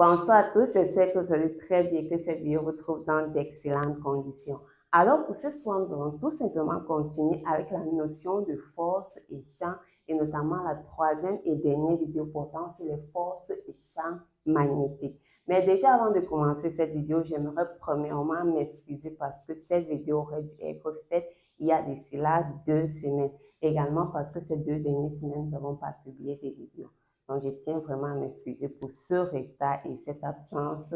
Bonsoir à tous, j'espère que vous allez très bien, que cette vidéo vous trouve dans d'excellentes conditions. Alors pour ce soir, nous allons tout simplement continuer avec la notion de force et champ, et notamment la troisième et dernière vidéo portant sur les forces et champs magnétiques. Mais déjà avant de commencer cette vidéo, j'aimerais premièrement m'excuser parce que cette vidéo aurait dû être faite il y a d'ici là 2 semaines. Également parce que ces 2 dernières semaines, nous n'avons pas publié des vidéos. Donc, je tiens vraiment à m'excuser pour ce retard et cette absence.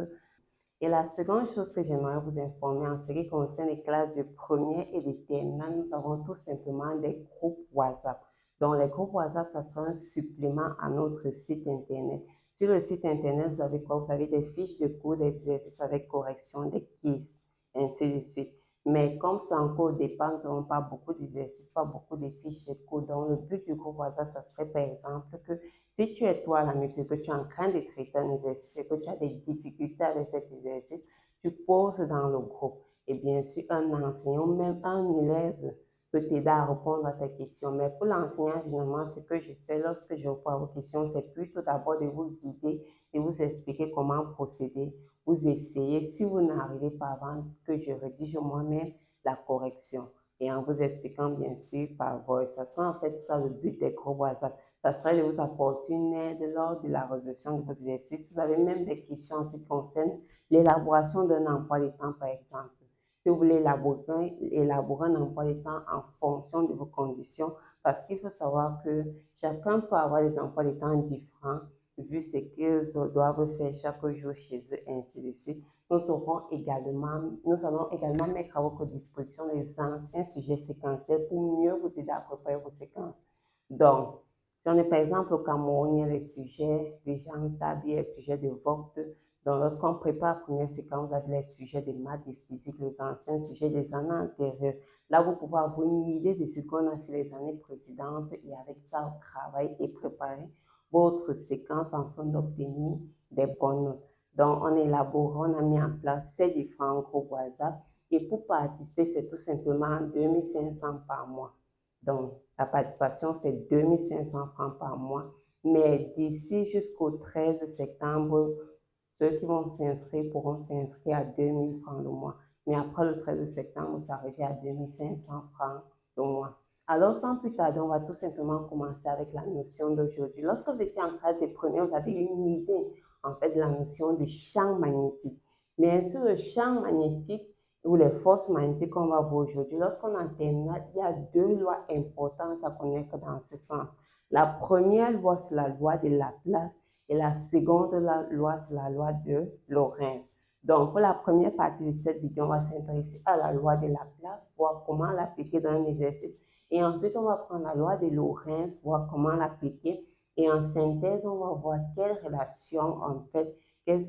Et la seconde chose que j'aimerais vous informer en ce qui concerne les classes de première et de terminale, nous avons tout simplement des groupes WhatsApp. Donc, les groupes WhatsApp, ça sera un supplément à notre site Internet. Sur le site Internet, vous avez quoi? Vous avez des fiches de cours, des exercices avec correction, des quiz, ainsi de suite. Mais comme c'est encore au départ, nous n'avons pas beaucoup d'exercices, pas beaucoup de fiches de cours. Donc, le but du groupe WhatsApp, ça serait par exemple que si tu es toi à la maison, que tu es en train de traiter un exercice et que tu as des difficultés avec cet exercice, tu poses dans le groupe. Et bien sûr, un enseignant, même un élève peut t'aider à répondre à tes questions. Mais pour l'enseignant, généralement, ce que je fais lorsque je réponds à vos questions, c'est plutôt d'abord de vous guider, de vous expliquer comment procéder. Vous essayez, si vous n'arrivez pas avant que je rédige moi-même la correction. Et en vous expliquant, bien sûr, par voix. Ça sera en fait ça le but des groupes WhatsApp. Ça serait de vous apporter une aide lors de la résolution de vos exercices. Vous avez même des questions en ce qui concerne l'élaboration d'un emploi de temps, par exemple. Si vous voulez élaborer un emploi de temps en fonction de vos conditions, parce qu'il faut savoir que chacun peut avoir des emplois de temps différents, vu ce qu'ils doivent faire chaque jour chez eux, ainsi de suite. Nous allons également mettre à votre disposition les anciens sujets séquentiels pour mieux vous aider à préparer vos séquences. Donc, si on est par exemple au Cameroun, il y a les sujets des gens tables, les sujets de vote. Donc, lorsqu'on prépare la première séquence, vous avez les sujets de maths, de physique, les anciens sujets des années antérieures. Là, vous pouvez avoir une idée de ce qu'on a fait les années précédentes et avec ça, vous travaillez et préparez votre séquence afin d'obtenir des bonnes notes. Donc, on élabore, on a mis en place ces différents groupes WhatsApp. Et pour participer, c'est tout simplement 2500 par mois. Donc, la participation, c'est 2500 francs par mois. Mais d'ici jusqu'au 13 septembre, ceux qui vont s'inscrire pourront s'inscrire à 2000 francs le mois. Mais après le 13 septembre, ça revient à 2500 francs le mois. Alors, sans plus tarder, on va tout simplement commencer avec la notion d'aujourd'hui. Lorsque vous étiez en classe des premiers, vous avez une idée, en fait, de la notion du champ magnétique. Bien sûr, le champ magnétique ou les forces magnétiques qu'on va voir aujourd'hui, lorsqu'on en terminale, il y a 2 lois importantes à connaître dans ce sens. La première loi, c'est la loi de Laplace et la seconde loi, c'est la loi de Lorentz. Donc, pour la première partie de cette vidéo, on va s'intéresser à la loi de Laplace, voir comment l'appliquer dans un exercice. Et ensuite, on va prendre la loi de Lorentz, voir comment l'appliquer. Et en synthèse, on va voir quelles relations, en fait, quelles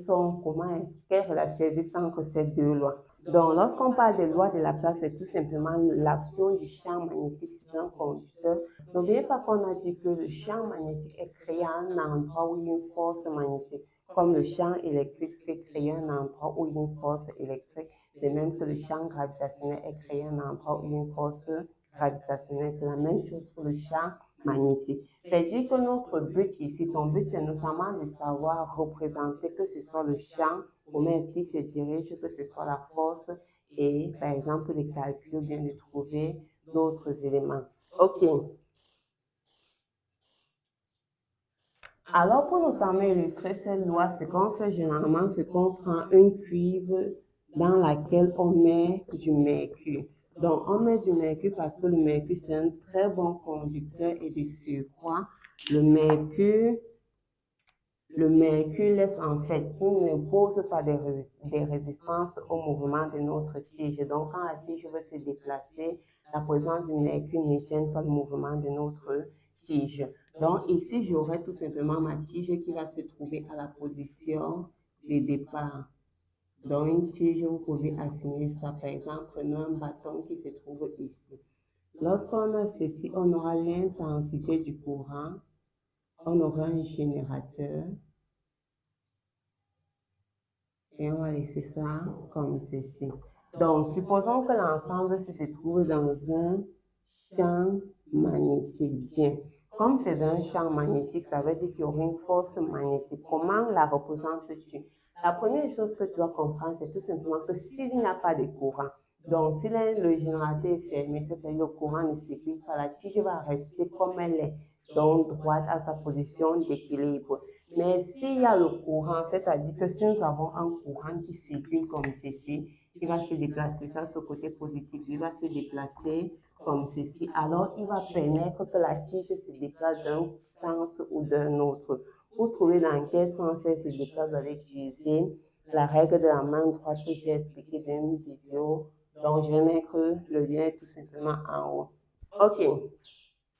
relations existent entre ces 2 lois. Donc, lorsqu'on parle de loi de Laplace, c'est tout simplement l'action du champ magnétique sur un conducteur. N'oubliez pas qu'on a dit que le champ magnétique est créé à un endroit où il y a une force magnétique, comme le champ électrique serait créé à un endroit où il y a une force électrique, de même que le champ gravitationnel est créé à un endroit où il y a une force gravitationnelle. C'est la même chose pour le champ magnétique. C'est-à-dire que notre but ici, ton but, c'est notamment de savoir représenter que ce soit le champ, comment est-ce qu'il se dirige, que ce soit la force, et par exemple, les calculs, bien de trouver d'autres éléments. OK. Alors, pour notamment illustrer cette loi, ce qu'on fait généralement, c'est qu'on prend une cuve dans laquelle on met du mercure. Donc, on met du mercure parce que le mercure, c'est un très bon conducteur et de surcroît, le mercure laisse en fait, il ne pose pas des résistances au mouvement de notre tige. Donc, quand la tige veut se déplacer, la présence du mercure ne gêne pas le mouvement de notre tige. Donc, ici, j'aurai tout simplement ma tige qui va se trouver à la position de départ. Dans une tige, vous pouvez assigner ça, par exemple, prenons un bâton qui se trouve ici. Lorsqu'on a ceci, on aura l'intensité du courant, on aura un générateur, et on va laisser ça comme ceci. Donc, supposons que l'ensemble se trouve dans un champ magnétique. Bien. Comme c'est un champ magnétique, ça veut dire qu'il y aura une force magnétique. Comment la représentes-tu? La première chose que tu dois comprendre, c'est tout simplement que s'il n'y a pas de courant, donc si le générateur est fermé, c'est-à-dire le courant ne circule pas, la tige va rester comme elle est, donc droite à sa position d'équilibre. Mais s'il y a le courant, c'est-à-dire que si nous avons un courant qui circule comme ceci, il va se déplacer, ça ce côté positif, il va se déplacer comme ceci, alors il va permettre que la tige se déplace d'un sens ou d'un autre. Pour trouver dans quel sens elle se déplace, vous allez utiliser la règle de la main droite que j'ai expliquée dans une vidéo. Donc, je vais mettre le lien tout simplement en haut. OK.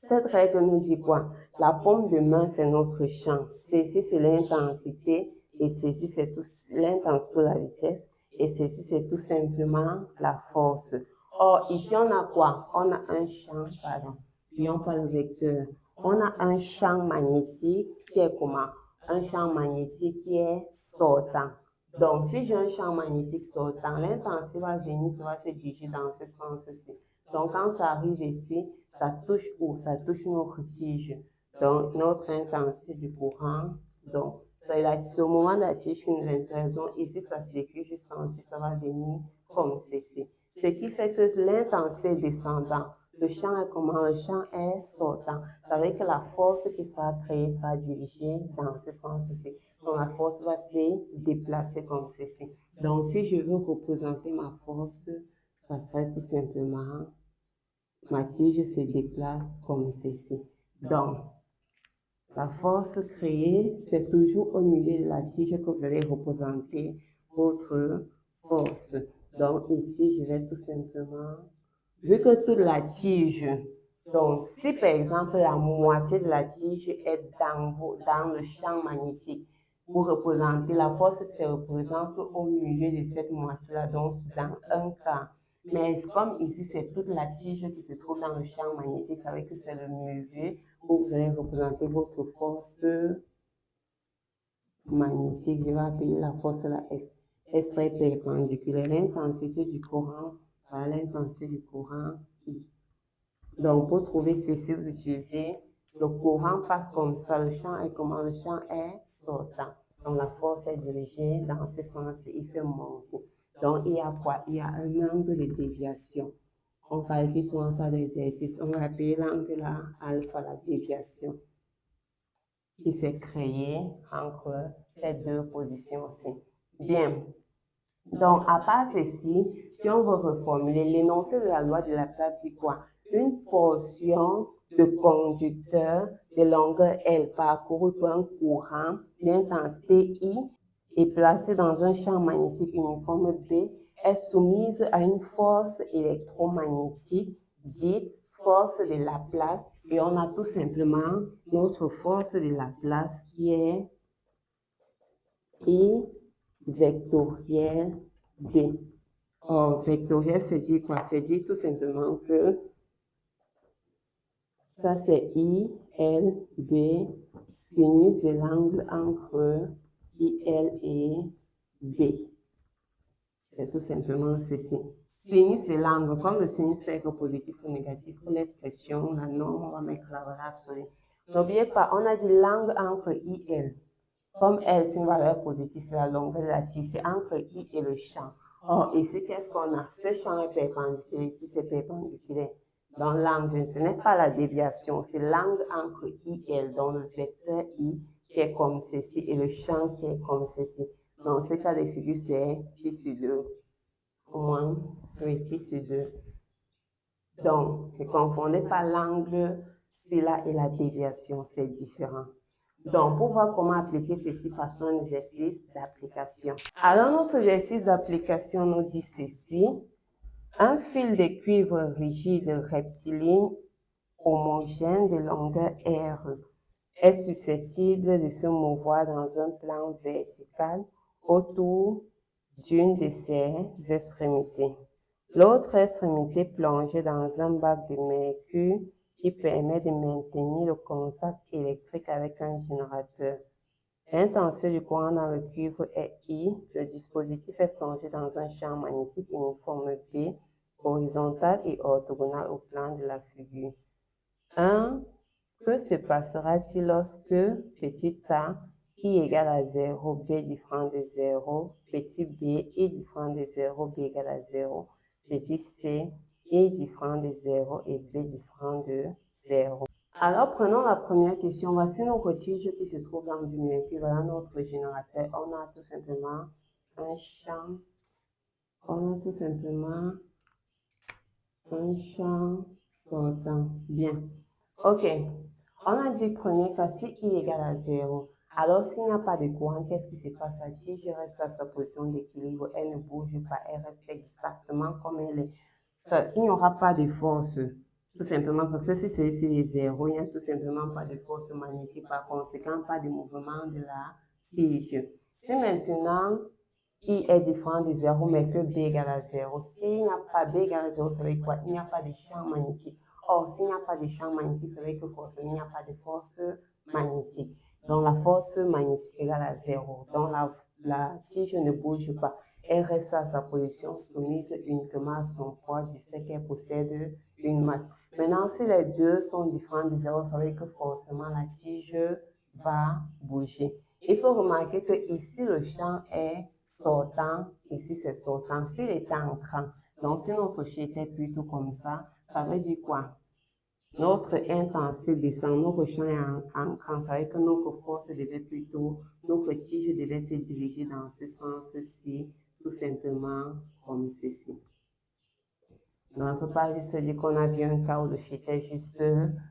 Cette règle nous dit quoi? La paume de main, c'est notre champ. Ceci, c'est l'intensité. Et ceci, c'est tout l'intensité, la vitesse. Et ceci, c'est tout simplement la force. Or, ici, on a quoi? On a un champ, pardon. N'oublions pas le vecteur. On a un champ magnétique qui est comment? Un champ magnétique qui est sortant. Donc, si j'ai un champ magnétique sortant, l'intensité va venir, ça va se diriger dans ce sens-ci. Donc, quand ça arrive ici, ça touche où? Ça touche notre tige. Donc, notre intensité du courant. Donc, c'est au moment de la tige que nous intéressons. Ici, ça circule jusqu'en dessous, ça va venir comme ceci. Ce qui fait que l'intensité est descendante. Le champ est comment? Le champ est sortant. Ça veut dire que la force qui sera créée sera dirigée dans ce sens-ci. Donc, la force va se déplacer comme ceci. Donc, si je veux représenter ma force, ça serait tout simplement ma tige se déplace comme ceci. Donc, la force créée, c'est toujours au milieu de la tige que vous allez représenter votre force. Donc, ici, je vais tout simplement, vu que toute la tige, donc si par exemple la moitié de la tige est dans le champ magnétique, pour représenter la force se représente au milieu de cette moitié-là, donc dans un quart. Mais comme ici, c'est toute la tige qui se trouve dans le champ magnétique, ça veut dire que c'est le milieu où vous allez représenter votre force magnétique. Je vais appeler la force la F. Elle serait perpendiculaire. L'intensité du courant à l'intensité du courant I. Donc, pour trouver ceci, vous utilisez le courant passe comme ça. Le champ est comment? Le champ est sortant. Donc, la force est dirigée dans ce sens. Il fait monter. Donc, il y a quoi? Il y a un angle de déviation. On calcule souvent ça dans l'exercice. On va appeler l'angle là alpha, la déviation, qui s'est créée entre ces deux positions-ci. Bien. Donc, à part ceci, si on veut reformuler, l'énoncé de la loi de Laplace dit quoi? Une portion de conducteur de longueur L parcouru par un courant d'intensité I et placée dans un champ magnétique uniforme B est soumise à une force électromagnétique dite force de Laplace, et on a tout simplement notre force de Laplace qui est I vectoriel B. Or, vectoriel se dit quoi? Se dit tout simplement que ça c'est I, L, B, sinus de l'angle entre I, L et B. C'est tout simplement ceci. Sinus de l'angle, comme le sinus peut être positif ou négatif, pour l'expression, la norme, on va mettre la relation. N'oubliez pas, on a dit l'angle entre I et L. Comme L, c'est une valeur positive, c'est la longueur de la tige, c'est entre I et le champ. Or, ici, qu'est-ce qu'on a? Ce champ est perpendiculaire, ici, c'est perpendiculaire. Dans l'angle, ce n'est pas la déviation, c'est l'angle entre I et L, donc le vecteur I qui est comme ceci et le champ qui est comme ceci. Dans ce cas de figure, c'est pi sur 2. Au moins, oui, pi sur 2. Donc, ne confondez pas l'angle, c'est là et la déviation, c'est différent. Donc, pour voir comment appliquer ceci, passons à un exercice d'application. Alors, notre exercice d'application nous dit ceci. Un fil de cuivre rigide rectiligne homogène de longueur R est susceptible de se mouvoir dans un plan vertical autour d'une de ses extrémités. L'autre extrémité plongée dans un bac de mercure qui permet de maintenir le contact électrique avec un générateur. L'intensité du courant dans le cuivre est I. Le dispositif est plongé dans un champ magnétique uniforme B, horizontal et orthogonal au plan de la figure. Un Que se passera-t-il lorsque petit a I égale à 0, B différent de 0, petit b, I différent de 0, B égale à 0, petit c, I différent de 0 et B différent de 0. Alors, prenons la première question. Voici notre tige qui se trouve dans du mercure. Voilà notre générateur. On a tout simplement un champ. On a tout simplement un champ sortant. Bien. OK. On a dit premier cas, si I égale à 0. Alors, s'il n'y a pas de courant, qu'est-ce qui se passe? La tige reste à sa position d'équilibre. Elle ne bouge pas. Elle reste exactement comme elle est. Il n'y aura pas de force. Tout simplement parce que si c'est ici les zéros, il n'y a tout simplement pas de force magnétique. Par conséquent, pas de mouvement de la tige. Si maintenant, I est différent de 0, mais que B égale à 0. S'il n'y a pas B égale à 0, ça veut dire quoi? Il n'y a pas de champ magnétique. Or, s'il n'y a pas de champ magnétique, ça veut dire que forcément, il n'y a pas de force magnétique. Donc, la force magnétique égale à 0. Donc, la tige ne bouge pas. Elle reste à sa position soumise uniquement à son poids du fait qu'elle possède une masse. Maintenant, si les deux sont différents de 0, ça veut dire que forcément, la tige va bouger. Il faut remarquer que ici, le champ est sortant, ici c'est sortant. S'il était entrant, donc si notre chien était plutôt comme ça veut dire quoi? Notre intensité descend, notre champ est entrant, ça veut dire que notre force devait plutôt, notre tige devait se diriger dans ce sens-ci, tout simplement comme ceci. Donc, on ne peut pas juste dire qu'on a vu un cas où le chien était juste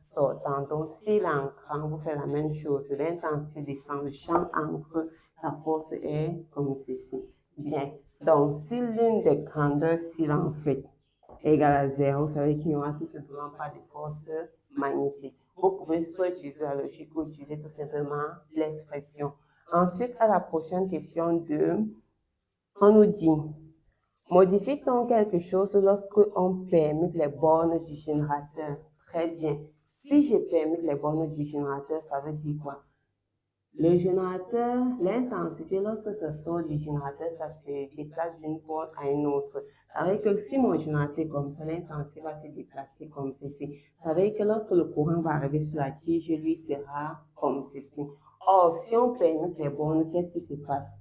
sortant. Donc, s'il est entrant, vous faites la même chose. L'intensité descend, le champ entre, la force est comme ceci. Bien. Donc, si l'une des grandeurs s'il en fait est égale à 0, ça veut dire qu'il n'y aura tout simplement pas de force magnétique. Vous pouvez soit utiliser la logique ou utiliser tout simplement l'expression. Ensuite, à la prochaine question 2, on nous dit, modifie-t-on quelque chose lorsque on permet les bornes du générateur? Très bien. Si je permets les bornes du générateur, ça veut dire quoi? Le générateur, l'intensité, lorsque ça sort du générateur, ça se déplace d'une porte à une autre. Ça veut dire que si mon générateur est comme ça, l'intensité va se déplacer comme ceci. Ça veut dire que lorsque le courant va arriver sur la tige, lui sera comme ceci. Or, si on permet les bornes, qu'est-ce qui se passe?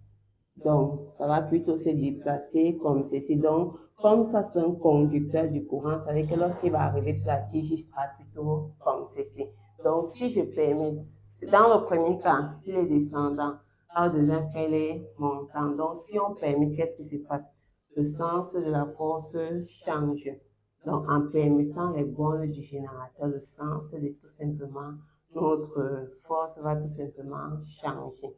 Donc, ça va plutôt se déplacer comme ceci. Donc, comme ça, c'est un conducteur du courant, ça veut dire que lorsqu'il va arriver sur la tige, il sera plutôt comme ceci. Donc, si je permets, dans le premier cas, il est descendant. Dans le deuxième cas, il est montant. Donc, si on permet, qu'est-ce qui se passe? Le sens de la force change. Donc, en permettant les bornes du générateur, le sens de tout simplement, notre force va tout simplement changer.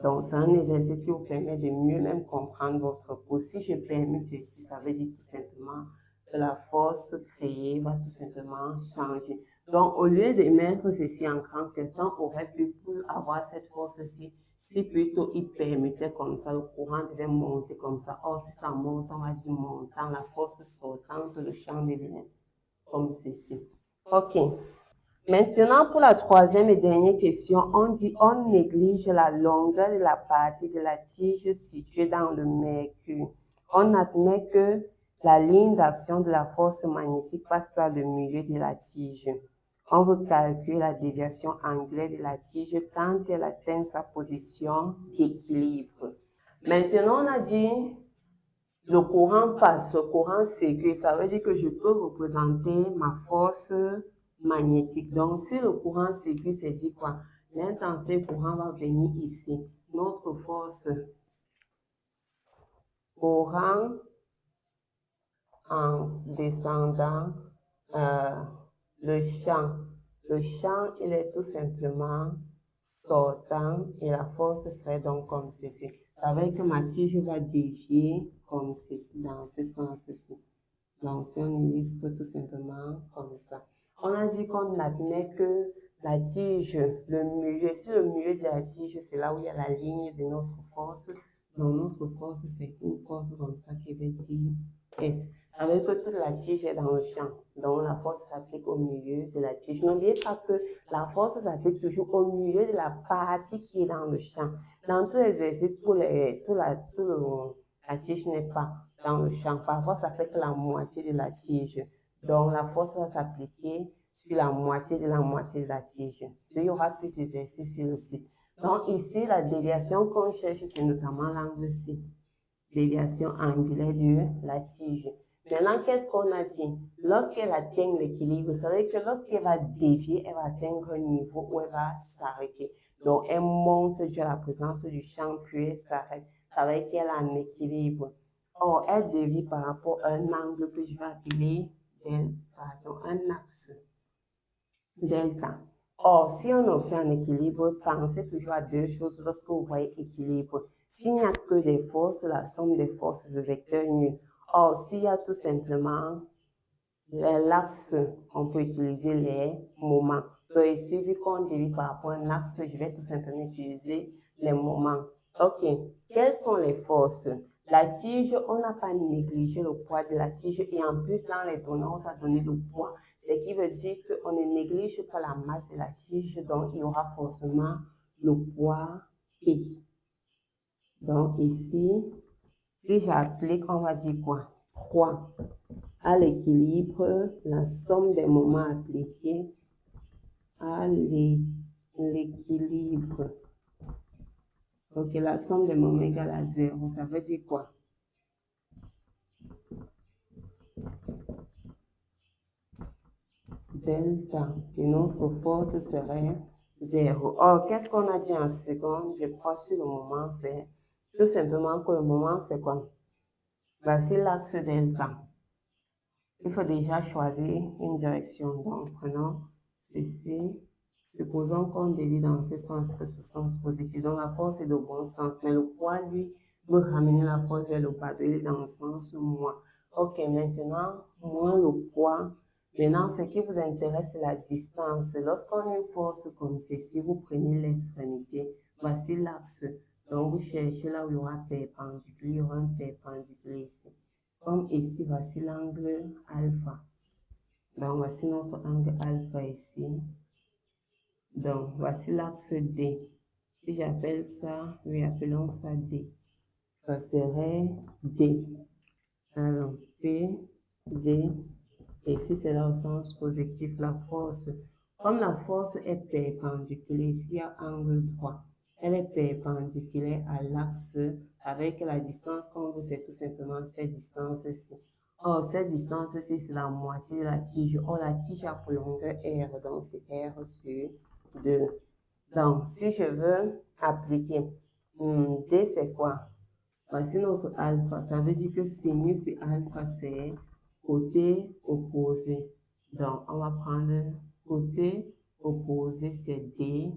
Donc, c'est un exercice qui vous permet de mieux même comprendre votre cours. Si je permets ceci, ça veut dire tout simplement que la force créée va tout simplement changer. Donc, au lieu de mettre ceci en grand, quelqu'un aurait pu avoir cette force-ci si plutôt il permettait comme ça, le courant devait monter comme ça. Or, si ça monte, on va dire montant, la force sortante, le champ devient comme ceci. OK. Maintenant, pour la troisième et dernière question, on dit on néglige la longueur de la partie de la tige située dans le mercure. On admet que la ligne d'action de la force magnétique passe par le milieu de la tige. On veut calculer la déviation angulaire de la tige quand elle atteint sa position d'équilibre. Maintenant, on a dit le courant passe, le courant circule. Ça veut dire que je peux représenter ma force magnétique. Donc, si le courant circule, c'est dit quoi? L'intensité courant va venir ici. Notre force courant en descendant le champ. Le champ, il est tout simplement sortant et la force serait donc comme ceci. Ça veut dire que ma tige va dévier comme ceci, dans ce sens-ci. Donc, si on illustre tout simplement comme ça. On a dit qu'on admet que la tige, le milieu, si le milieu de la tige, c'est là où il y a la ligne de notre force, donc notre force, c'est une force comme ça qui veut dire F. Ça veut dire que toute la tige est dans le champ. Donc, la force s'applique au milieu de la tige. N'oubliez pas que la force s'applique toujours au milieu de la partie qui est dans le champ. Dans tous les exercices, la tige n'est pas dans le champ. Parfois, ça fait que la moitié de la tige. Donc, la force va s'appliquer sur la moitié de la tige. Il y aura plus d'exercices sur le site. Donc ici, la déviation qu'on cherche, c'est notamment l'angle C. Déviation angulaire de la tige. Maintenant, qu'est-ce qu'on a dit? Lorsqu'elle atteint l'équilibre, ça veut dire que lorsqu'elle va dévier, elle va atteindre un niveau où elle va s'arrêter. Donc, elle monte jusqu'à la présence du champ, puis elle s'arrête. Ça veut dire qu'elle a un équilibre. Or, elle dévie par rapport à un angle que je vais appeler un axe delta. Or, si on obtient un équilibre, pensez toujours à deux choses lorsque vous voyez équilibre. S'il n'y a que des forces, la somme des forces de vecteur nul. Or, s'il y a tout simplement l'axe, on peut utiliser les moments. Donc ici, vu qu'on dévie par rapport à un axe, je vais tout simplement utiliser les moments. Ok, quelles sont les forces? La tige, on n'a pas négligé le poids de la tige et en plus, dans les données, on a donné le poids. Ce qui veut dire qu'on ne néglige pas la masse de la tige, donc il y aura forcément le poids P. Donc ici, si j'applique, on va dire quoi? 3 à l'équilibre, la somme des moments appliqués à l'équilibre. Ok, la somme des moments égale à 0. Ça veut dire quoi? Delta de notre force serait 0. Or, qu'est-ce qu'on a dit en seconde? Je crois sur le moment, c'est tout simplement que le moment, c'est quoi? Voici l'axe delta. Il faut déjà choisir une direction. Donc, prenons ceci. Supposons qu'on dévie dans ce sens, que ce sens positif. Donc, la force est de bon sens. Mais le poids, lui, veut ramener la force vers le bas. Il est dans le sens moins. Ok, maintenant, moins le poids. Maintenant, ce qui vous intéresse, c'est la distance. Lorsqu'on a une force comme ceci, vous prenez l'extrémité. Voici l'axe. Donc, vous cherchez là où il y aura perpendiculaire. Il y aura un perpendiculaire ici. Comme ici, voici l'angle alpha. Donc, voici notre angle alpha ici. Donc, voici l'axe D. Si j'appelle ça, oui, appelons ça D. Ça serait D. Alors, P, D. Et ici, c'est là au sens positif, la force. Comme la force est perpendiculaire, ici, il y a angle 3. Elle est perpendiculaire à l'axe avec la distance qu'on veut, c'est tout simplement cette distance-ci. Or, cette distance-ci, c'est la moitié de la tige. Or, la tige a pour longueur R, donc c'est R sur 2. Donc, si je veux appliquer, D, c'est quoi? Voici notre alpha. Ça veut dire que sinus et alpha, c'est côté opposé. Donc, on va prendre côté opposé, c'est D.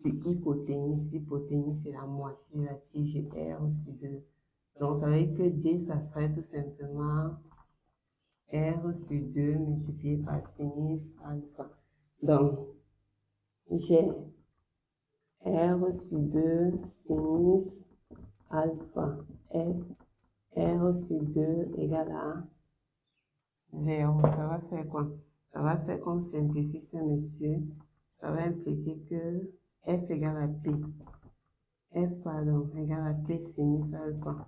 Sur hypoténuse, hypoténuse, c'est la moitié de la tige R sur 2. Donc, ça veut dire que D, ça serait tout simplement R sur 2 multiplié par sinus alpha. Donc, j'ai R sur 2 sinus alpha F R sur 2 égale à 0. Ça va faire quoi? Ça va faire qu'on simplifie ce monsieur. Ça va impliquer que F égale à P. F, pardon, égale à P sinus alpha.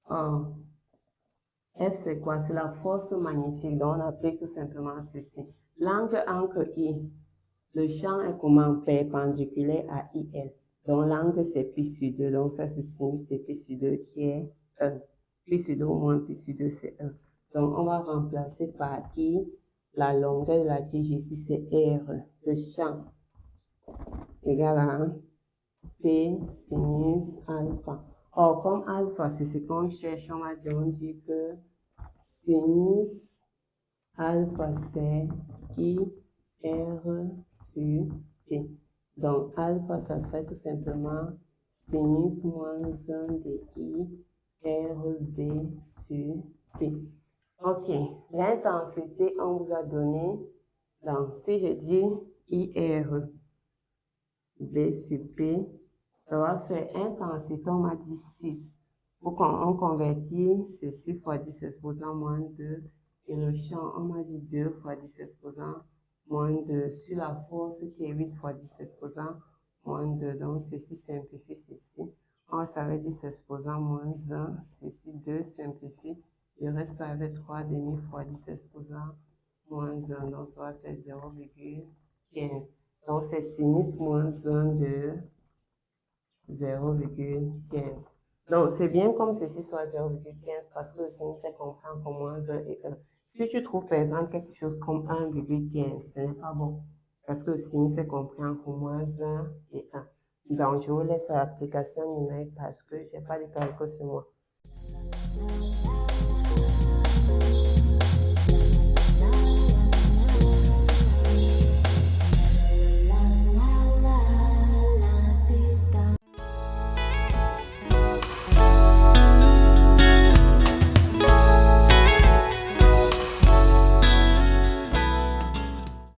Or, F c'est quoi? C'est la force magnétique. Donc, on applique tout simplement ceci. L'angle entre I, le champ est comment? Perpendiculaire à IL. Donc, l'angle c'est pi sur 2. Donc, ça, c'est sinus de pi sur 2 qui est 1. Pi sur 2 moins pi sur 2, c'est 1. Donc, on va remplacer par I. La longueur de la tige ici, c'est R. Le champ égale à P sinus alpha. Or, comme alpha, c'est ce qu'on cherche, on dit que sinus alpha, c'est I R sur P. Donc, alpha, ça serait tout simplement sinus moins 1 de I RB sur P. Ok, l'intensité, on vous a donné, donc si je dis IR B sur P, ça va faire intensité, on m'a dit 6. Pour qu'on convertit, c'est 6 fois 10 exposant moins 2. Et le champ, on m'a dit 2 fois 10 exposant moins 2. Sur la force qui est 8 fois 10 exposant moins 2. Donc ceci simplifie ceci. On savait 10 exposant moins 1. Ceci 2 simplifie. Il reste avec 3 demi fois 10 exposant moins 1, donc ça va faire 0,15. Donc, c'est sinus moins 1 de 0,15. Donc, c'est bien comme ceci soit 0,15 parce que le sinus est compris entre moins 1 et 1. Si tu trouves par exemple quelque chose comme 1,15, ce n'est pas bon parce que le sinus est compris entre moins 1 et 1. Donc, je vous laisse à l'application numérique parce que je n'ai pas de calcul sur moi.